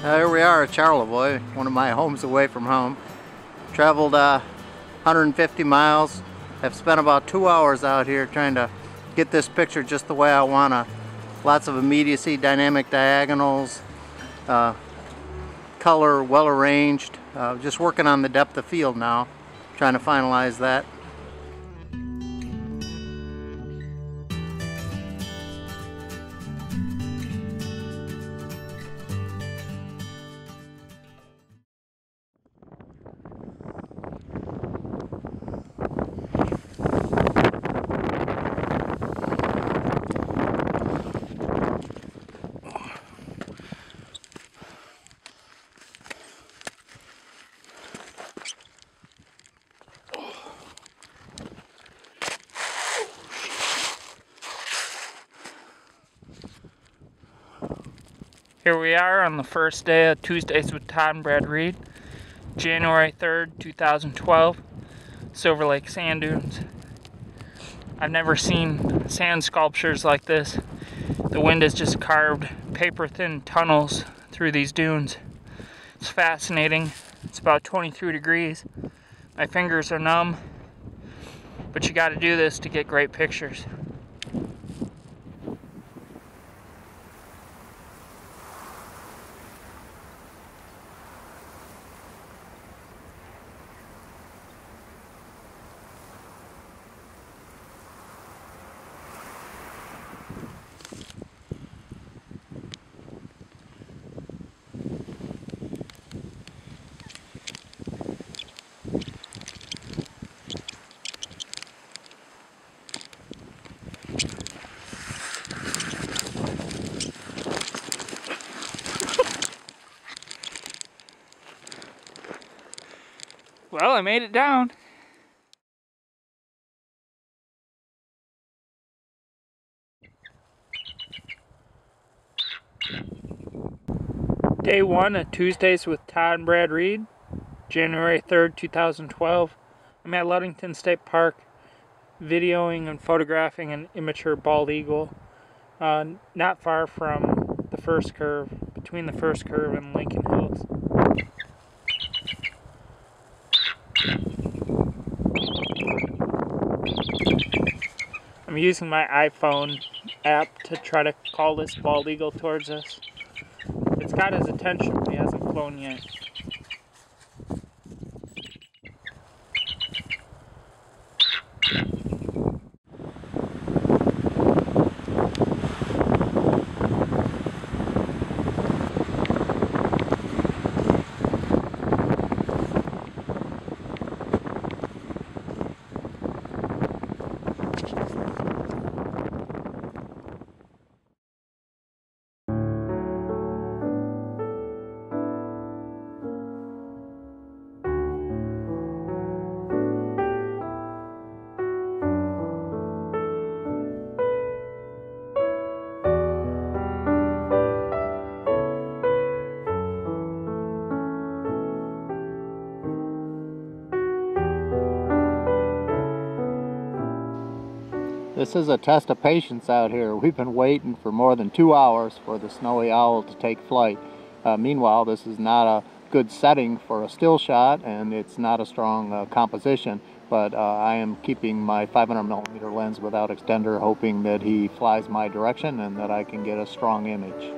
Here we are at Charlevoix, one of my homes away from home. Traveled 150 miles. Have spent about 2 hours out here trying to get this picture just the way I want to. Lots of immediacy, dynamic diagonals, color well arranged. Just working on the depth of field now, trying to finalize that. Here we are on the first day of Tuesdays with Todd and Brad Reed, January 3rd, 2012, Silver Lake sand dunes. I've never seen sand sculptures like this. The wind has just carved paper-thin tunnels through these dunes. It's fascinating. It's about 23 degrees. My fingers are numb, but you got to do this to get great pictures. Well, I made it down. Day 1 of Tuesdays with Todd and Brad Reed, January 3rd, 2012. I'm at Ludington State Park, videoing and photographing an immature bald eagle, not far from the first curve, between the first curve and Lincoln Hills. I'm using my iPhone app to try to call this bald eagle towards us. It's got his attention, but he hasn't flown yet. This is a test of patience out here. We've been waiting for more than 2 hours for the snowy owl to take flight. Meanwhile, this is not a good setting for a still shot, and it's not a strong composition, but I am keeping my 500mm lens without extender, hoping that he flies my direction and that I can get a strong image.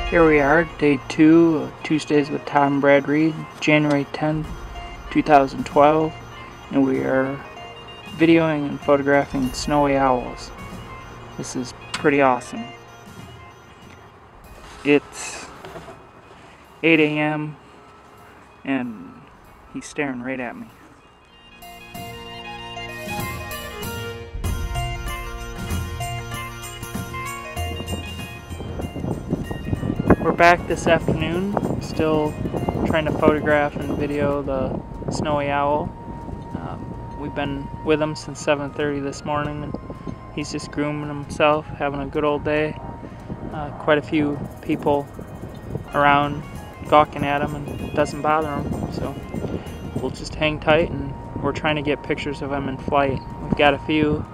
Here we are, day 2 of Tuesdays with Todd and Brad Reed, January 10th, 2012, and we are videoing and photographing snowy owls. This is pretty awesome. It's 8 a.m. and he's staring right at me. We're back this afternoon, still trying to photograph and video the snowy owl. We've been with him since 7:30 this morning, and he's just grooming himself, having a good old day. Quite a few people around gawking at him, and it doesn't bother him, so we'll just hang tight, and we're trying to get pictures of him in flight. We've got a few.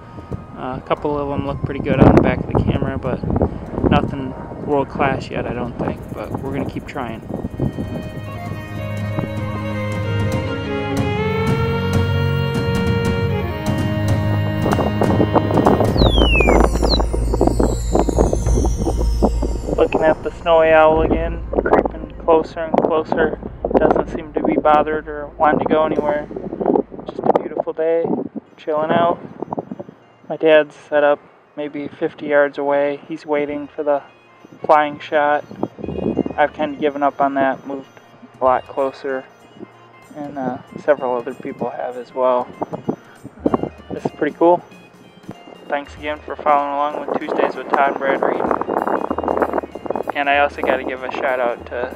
A couple of them look pretty good on the back of the camera, but nothing world class yet, I don't think, but we're going to keep trying. Looking at the snowy owl again, creeping closer and closer. Doesn't seem to be bothered or wanting to go anywhere. Just a beautiful day, chilling out. My dad's set up maybe 50 yards away. He's waiting for the flying shot. I've kind of given up on that, moved a lot closer, and several other people have as well. This is pretty cool. Thanks again for following along with Tuesdays with Todd and Brad Reed. And I also got to give a shout out to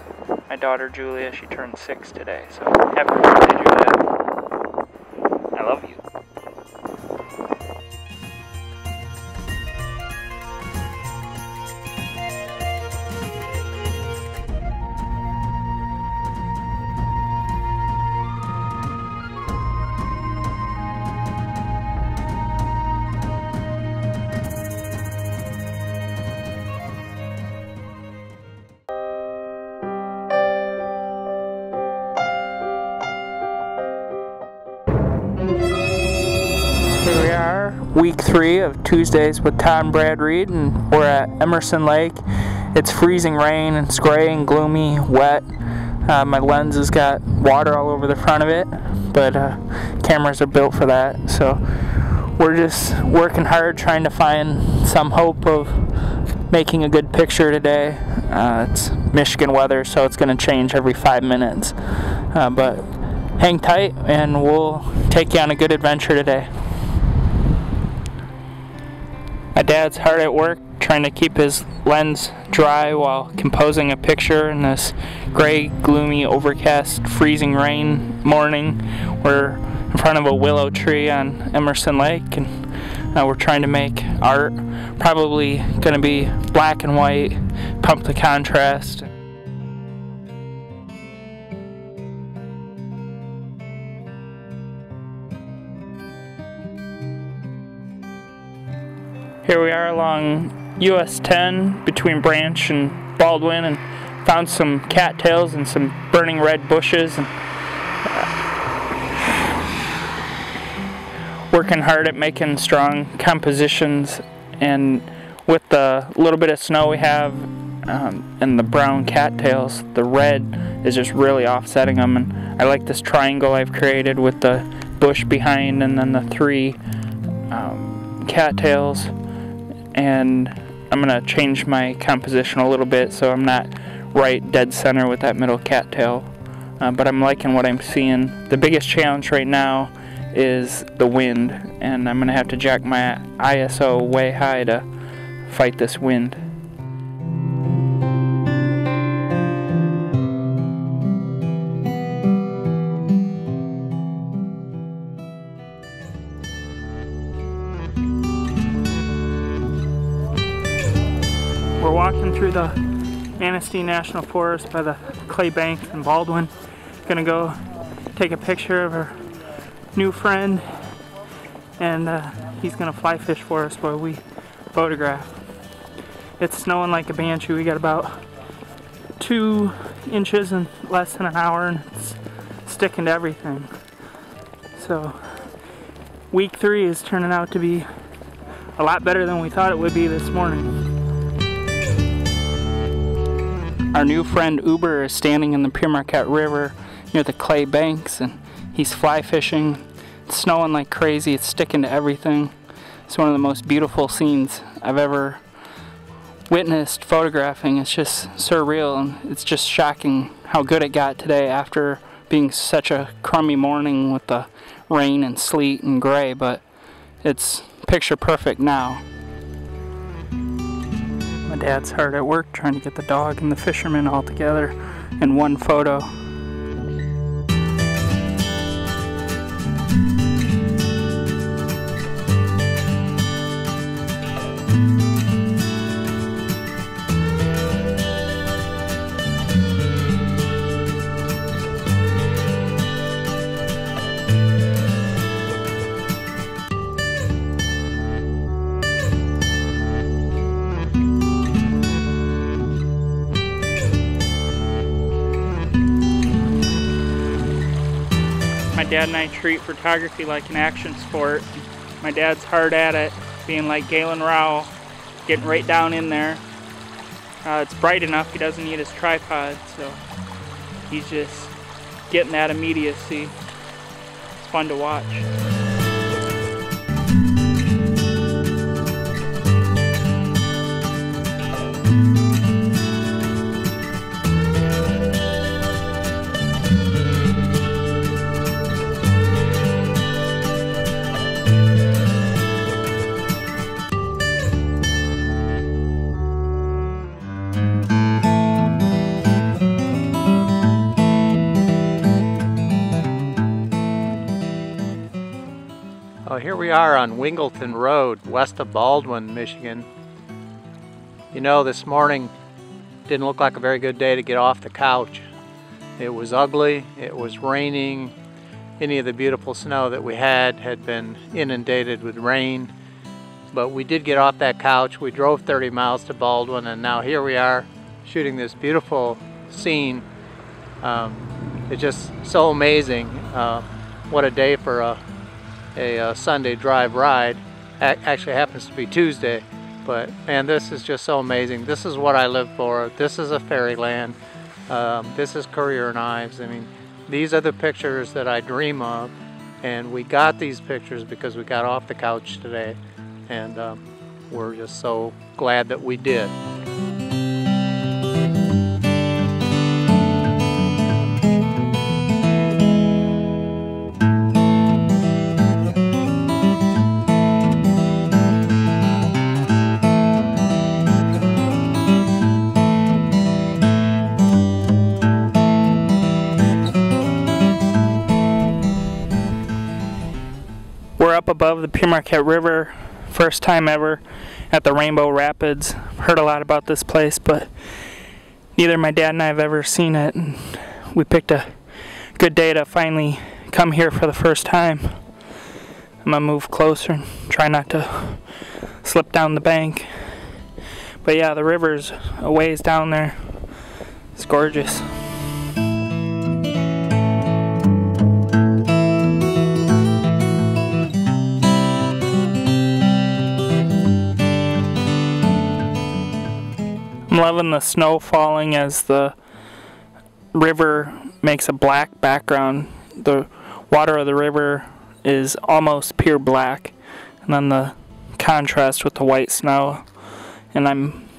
my daughter Julia. She turned 6 today, so happy birthday, Julia. I love you. Here we are, week 3 of Tuesdays with Todd and Brad Reed, and we're at Emerson Lake. It's freezing rain, and it's gray and gloomy, wet. My lens has got water all over the front of it, but cameras are built for that. So we're just working hard trying to find some hope of making a good picture today. It's Michigan weather, so it's going to change every 5 minutes. But hang tight, and we'll take you on a good adventure today. My dad's hard at work trying to keep his lens dry while composing a picture in this gray, gloomy, overcast, freezing rain morning. We're in front of a willow tree on Emerson Lake, and we're trying to make art. Probably going to be black and white, pump the contrast. Here we are along US 10 between Branch and Baldwin, and found some cattails and some burning red bushes, and working hard at making strong compositions. And with the little bit of snow we have and the brown cattails, the red is just really offsetting them. And I like this triangle I've created with the bush behind and then the 3 cattails. And I'm going to change my composition a little bit so I'm not right dead center with that middle cattail. But I'm liking what I'm seeing. The biggest challenge right now is the wind, and I'm going to have to jack my ISO way high to fight this wind. We're walking through the Manistee National Forest by the clay banks in Baldwin. Gonna go take a picture of our new friend, and he's gonna fly fish for us while we photograph. It's snowing like a banshee. We got about 2 inches in less than an hour, and it's sticking to everything. So week 3 is turning out to be a lot better than we thought it would be this morning. Our new friend Uber is standing in the Pere Marquette River near the clay banks, and he's fly fishing. It's snowing like crazy. It's sticking to everything. It's one of the most beautiful scenes I've ever witnessed photographing. It's just surreal, and it's just shocking how good it got today after being such a crummy morning with the rain and sleet and gray, but it's picture perfect now. My My dad's hard at work trying to get the dog and the fisherman all together in one photo. My dad and I treat photography like an action sport. My dad's hard at it, being like Galen Rowell, getting right down in there. It's bright enough, he doesn't need his tripod, so he's just getting that immediacy. It's fun to watch. Well, here we are on Wingleton Road, west of Baldwin, Michigan. You know, this morning didn't look like a very good day to get off the couch. It was ugly, it was raining. Any of the beautiful snow that we had been inundated with rain. But we did get off that couch. We drove 30 miles to Baldwin, and now here we are shooting this beautiful scene. It's just so amazing. What a day for a Sunday drive ride. Actually happens to be Tuesday, but man, this is just so amazing. This is what I live for. This is a fairyland. This is Courier and Ives. I mean, these are the pictures that I dream of, and we got these pictures because we got off the couch today, and we're just so glad that we did. We're up above the Pere Marquette River, first time ever at the Rainbow Rapids. Heard a lot about this place, but neither my dad and I have ever seen it. And we picked a good day to finally come here for the first time. I'm gonna move closer and try not to slip down the bank. But yeah, the river's a ways down there. It's gorgeous. I'm loving the snow falling as the river makes a black background. The water of the river is almost pure black, and then the contrast with the white snow. And I'm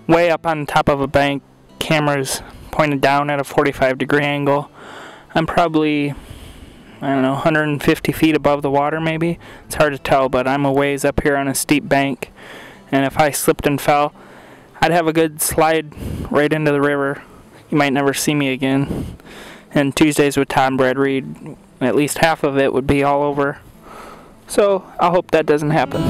way up on top of a bank, cameras pointed down at a 45-degree angle. I'm probably, I don't know, 150 feet above the water maybe. It's hard to tell, but I'm a ways up here on a steep bank, and if I slipped and fell, I'd have a good slide right into the river. You might never see me again. And Tuesdays with Todd and Brad Reed, at least half of it would be all over. So I hope that doesn't happen.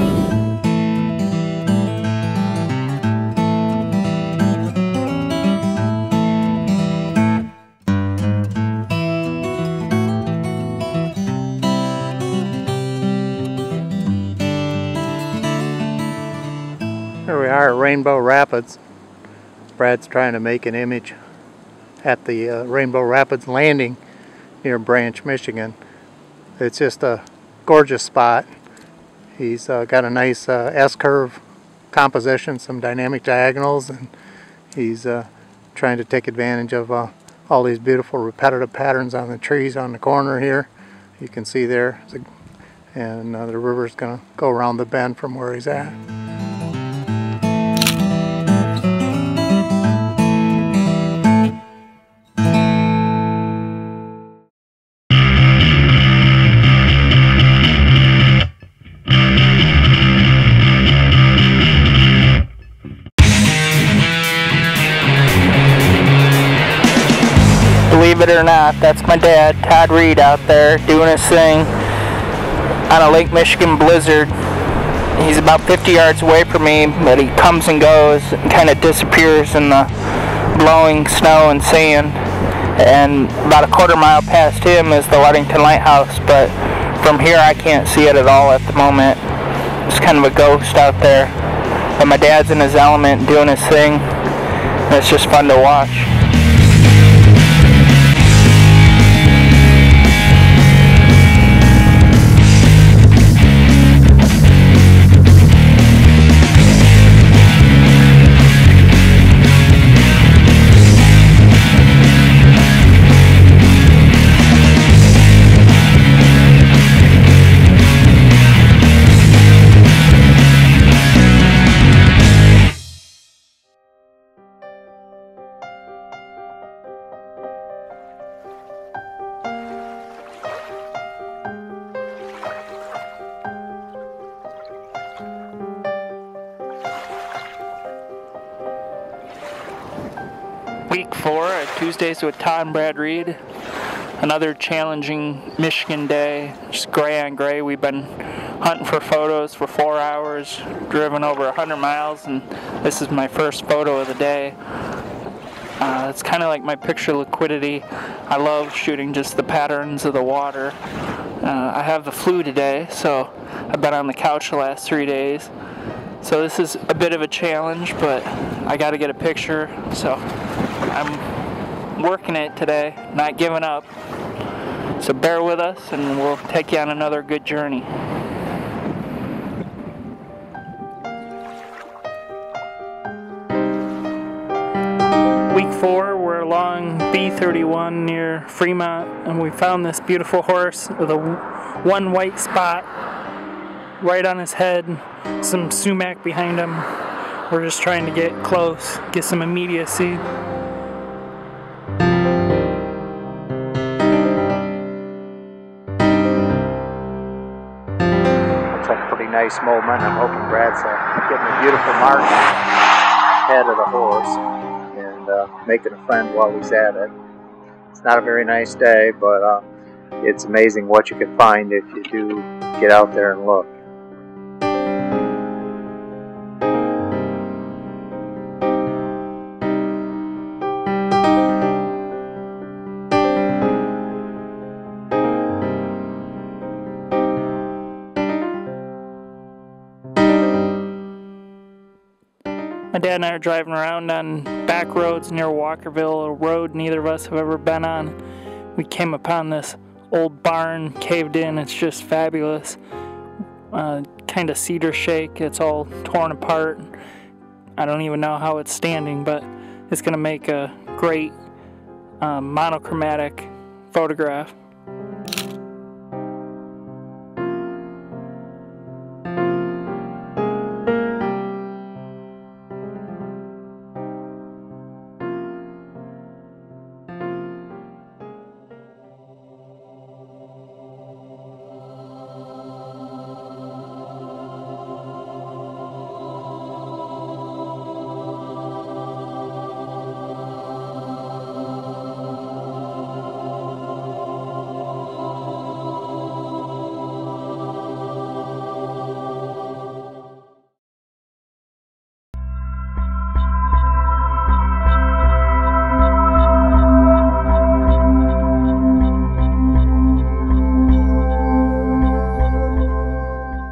Here we are at Rainbow Rapids. Brad's trying to make an image at the Rainbow Rapids landing near Branch, Michigan. It's just a gorgeous spot. He's got a nice S-curve composition, some dynamic diagonals, and he's trying to take advantage of all these beautiful repetitive patterns on the trees on the corner here. You can see there, and the river's going to go around the bend from where he's at. believe it or not, that's my dad, Todd Reed, out there doing his thing on a Lake Michigan blizzard. He's about 50 yards away from me, but he comes and goes and kind of disappears in the blowing snow and sand. And about a quarter mile past him is the Ludington Lighthouse, but from here I can't see it at all at the moment. It's kind of a ghost out there. But my dad's in his element doing his thing, and it's just fun to watch. Week 4 at Tuesdays with Todd and Brad Reed. Another challenging Michigan day, just gray on gray. We've been hunting for photos for 4 hours, driven over 100 miles, and this is my first photo of the day. It's kind of like my picture liquidity. I love shooting just the patterns of the water. I have the flu today, so I've been on the couch the last 3 days. So this is a bit of a challenge, but I got to get a picture, so I'm working it today, not giving up. So bear with us and we'll take you on another good journey. Week 4, we're along B31 near Fremont, and we found this beautiful horse with a one white spot right on his head, some sumac behind him. We're just trying to get close, get some immediacy. Looks like a pretty nice moment. I'm hoping Brad's getting a beautiful mark head of the horse and making a friend while he's at it. It's not a very nice day, but it's amazing what you can find if you do get out there and look. My dad and I are driving around on back roads near Walkerville, a road neither of us have ever been on. We came upon this old barn caved in. It's just fabulous. Kind of cedar shake. It's all torn apart. I don't even know how it's standing, but it's going to make a great monochromatic photograph.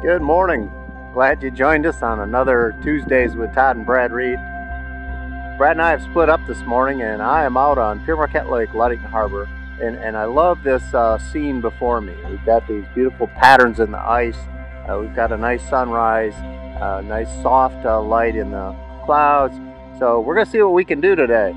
Good morning. Glad you joined us on another Tuesdays with Todd and Brad Reed. Brad and I have split up this morning, and I am out on Pere Marquette Lake, Ludington Harbor, and I love this scene before me. We've got these beautiful patterns in the ice. We've got a nice sunrise, nice soft light in the clouds. So we're going to see what we can do today.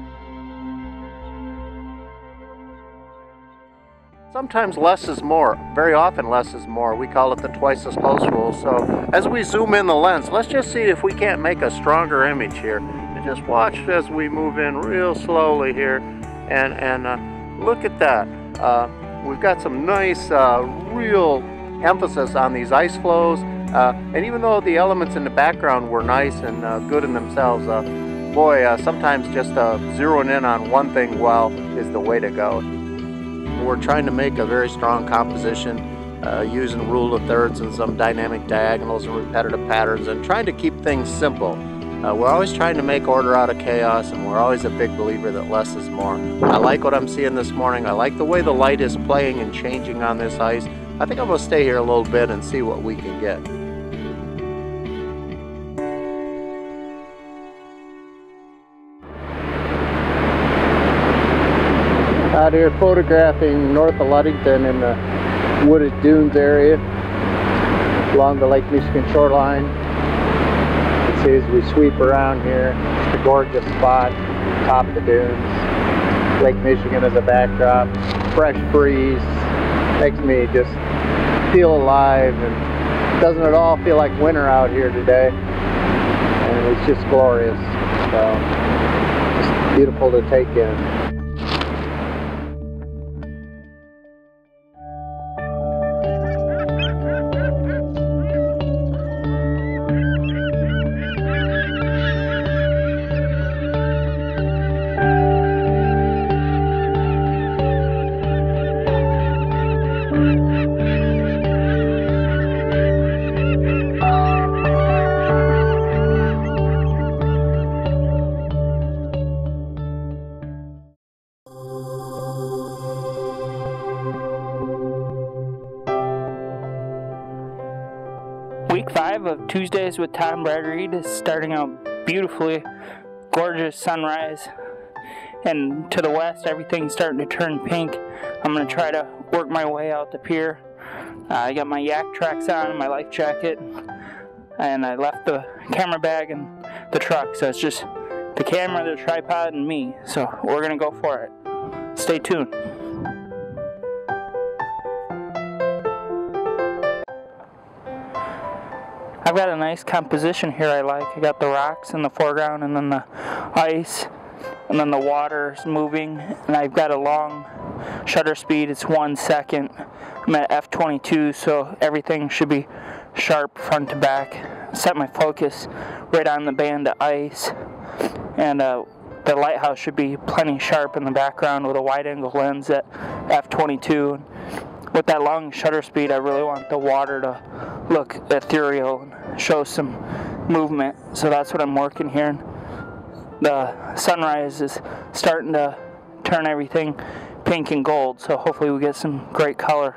Sometimes less is more. Very often less is more. We call it the twice as close rule. So as we zoom in the lens, let's just see if we can't make a stronger image here. And just watch as we move in real slowly here. And look at that. We've got some nice real emphasis on these ice flows. And even though the elements in the background were nice and good in themselves, boy, sometimes just zeroing in on one thing well is the way to go. We're trying to make a very strong composition using rule of thirds and some dynamic diagonals and repetitive patterns, and trying to keep things simple. We're always trying to make order out of chaos, and we're always a big believer that less is more. I like what I'm seeing this morning. I like the way the light is playing and changing on this ice. I think I'm going to stay here a little bit and see what we can get. Out here photographing north of Ludington in the wooded dunes area along the Lake Michigan shoreline. You can see as we sweep around here, it's a gorgeous spot, top of the dunes. Lake Michigan as a backdrop, fresh breeze, makes me just feel alive, and doesn't at all feel like winter out here today, and it's just glorious. So it's beautiful to take in. Week 5 of Tuesdays with Todd and Brad Reed is starting out beautifully. Gorgeous sunrise, and to the west everything's starting to turn pink. I'm going to try to work my way out the pier. I got my yak tracks on and my life jacket, and I left the camera bag in the truck, so it's just the camera, the tripod, and me. So we're going to go for it. Stay tuned. I've got a nice composition here I like. I got the rocks in the foreground, and then the ice, and then the water's moving, and I've got a long shutter speed. It's 1 second. I'm at f/22, so everything should be sharp front to back. Set my focus right on the band of ice, and the lighthouse should be plenty sharp in the background with a wide angle lens at f/22. With that long shutter speed, I really want the water to look ethereal and show some movement, so that's what I'm working here. And the sunrise is starting to turn everything pink and gold, so hopefully we get some great color.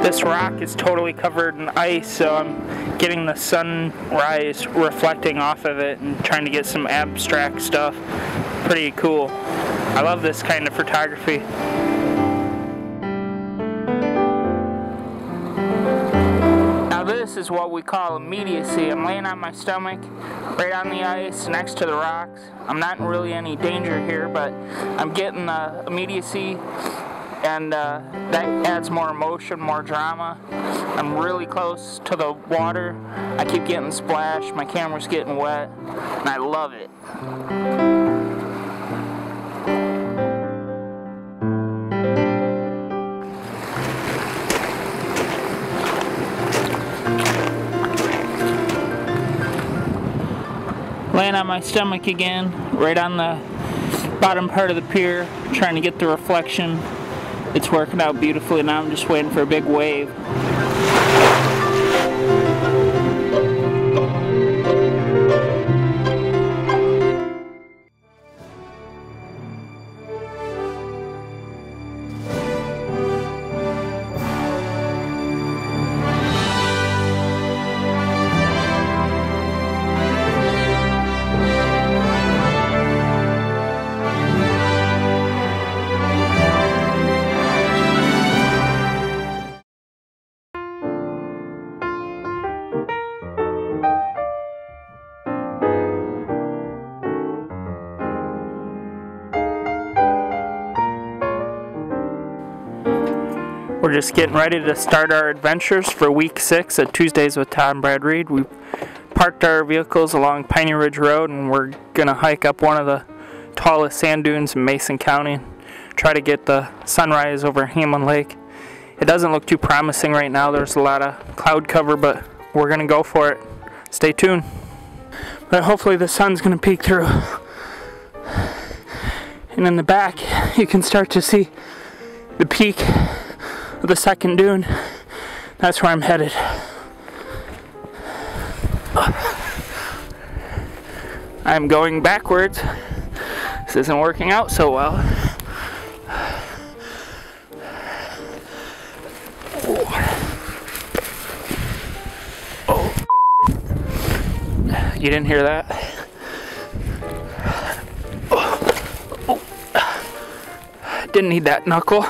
This rock is totally covered in ice, so I'm getting the sunrise reflecting off of it and trying to get some abstract stuff. Pretty cool. I love this kind of photography. Now this is what we call immediacy. I'm laying on my stomach, right on the ice, next to the rocks. I'm not in really any danger here, but I'm getting the immediacy, and that adds more emotion, more drama. I'm really close to the water. I keep getting splashed, my camera's getting wet, and I love it. Laying on my stomach again, right on the bottom part of the pier, trying to get the reflection. It's working out beautifully. Now I'm just waiting for a big wave. We're just getting ready to start our adventures for week 6 at Tuesdays with Todd and Brad Reed. We parked our vehicles along Piney Ridge Road and we're gonna hike up one of the tallest sand dunes in Mason County and try to get the sunrise over Hamlin Lake. It doesn't look too promising right now. There's a lot of cloud cover, but we're gonna go for it. Stay tuned. But hopefully the sun's gonna peek through. And in the back, you can start to see the peak of the second dune. That's where I'm headed. I'm going backwards. This isn't working out so well. Oh. You didn't hear that? Oh. Didn't need that knuckle.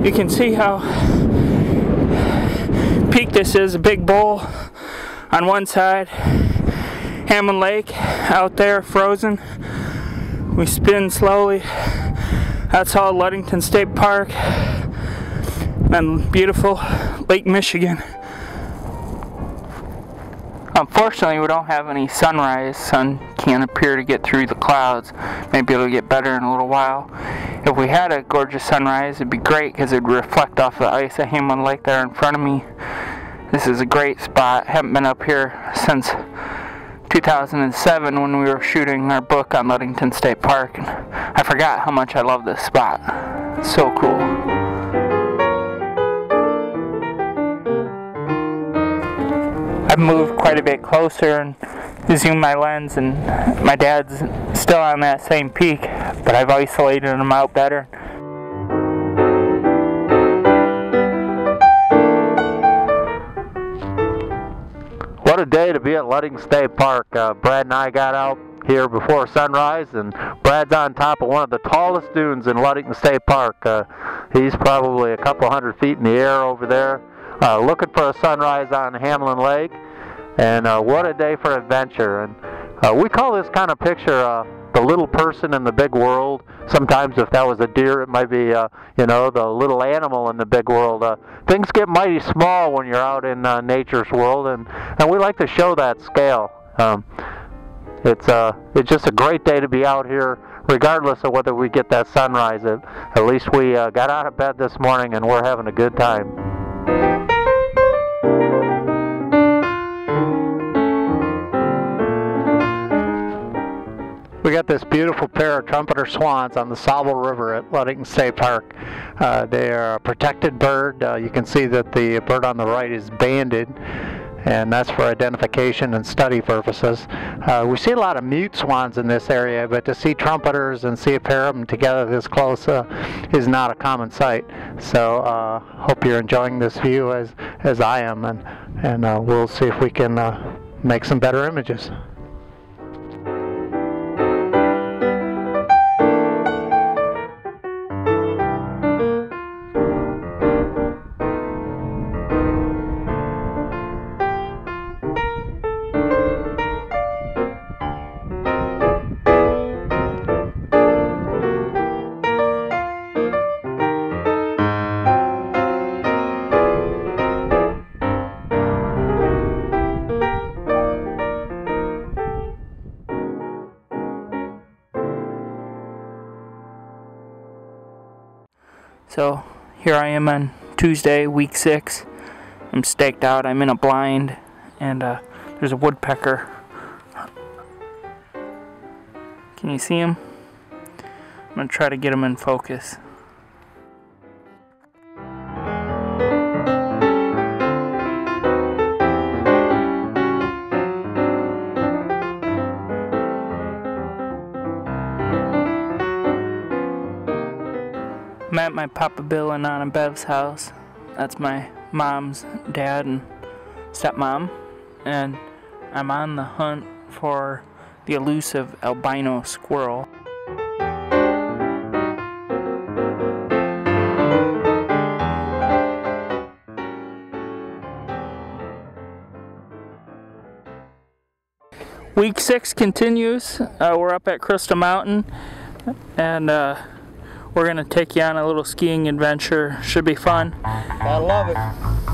You can see how peak this is, a big bowl on one side, Hamlin Lake out there frozen. We spin slowly. That's all Ludington State Park, and beautiful Lake Michigan. Unfortunately, we don't have any sunrise. Sun can't appear to get through the clouds. Maybe it'll get better in a little while. If we had a gorgeous sunrise, it'd be great because it'd reflect off the ice at Hamlin Lake there in front of me. This is a great spot. Haven't been up here since 2007 when we were shooting our book on Ludington State Park. And I forgot how much I love this spot. It's so cool. I've moved quite a bit closer and zoomed my lens, and my dad's still on that same peak, but I've isolated him out better. What a day to be at Ludington State Park. Brad and I got out here before sunrise, and Brad's on top of one of the tallest dunes in Ludington State Park. He's probably a couple hundred feet in the air over there, looking for a sunrise on Hamlin Lake. And what a day for adventure. And we call this kind of picture the little person in the big world. Sometimes if that was a deer, it might be you know, the little animal in the big world. Things get mighty small when you're out in nature's world, and we like to show that scale. It's just a great day to be out here, regardless of whether we get that sunrise. At least we got out of bed this morning and we're having a good time. We got this beautiful pair of trumpeter swans on the Sauble River at Ludington State Park. They are a protected bird. You can see that the bird on the right is banded, and that's for identification and study purposes. We see a lot of mute swans in this area, but to see trumpeters and see a pair of them together this close is not a common sight. So hope you're enjoying this view as I am, and we'll see if we can make some better images. So here I am on Tuesday, week 6. I'm staked out. I'm in a blind, and there's a woodpecker. Can you see him? I'm going to try to get him in focus. I'm at my Papa Bill and Nana Bev's house. That's my mom's dad and stepmom, and I'm on the hunt for the elusive albino squirrel. Week 6 continues. We're up at Crystal Mountain, and we're going to take you on a little skiing adventure. Should be fun. I love it.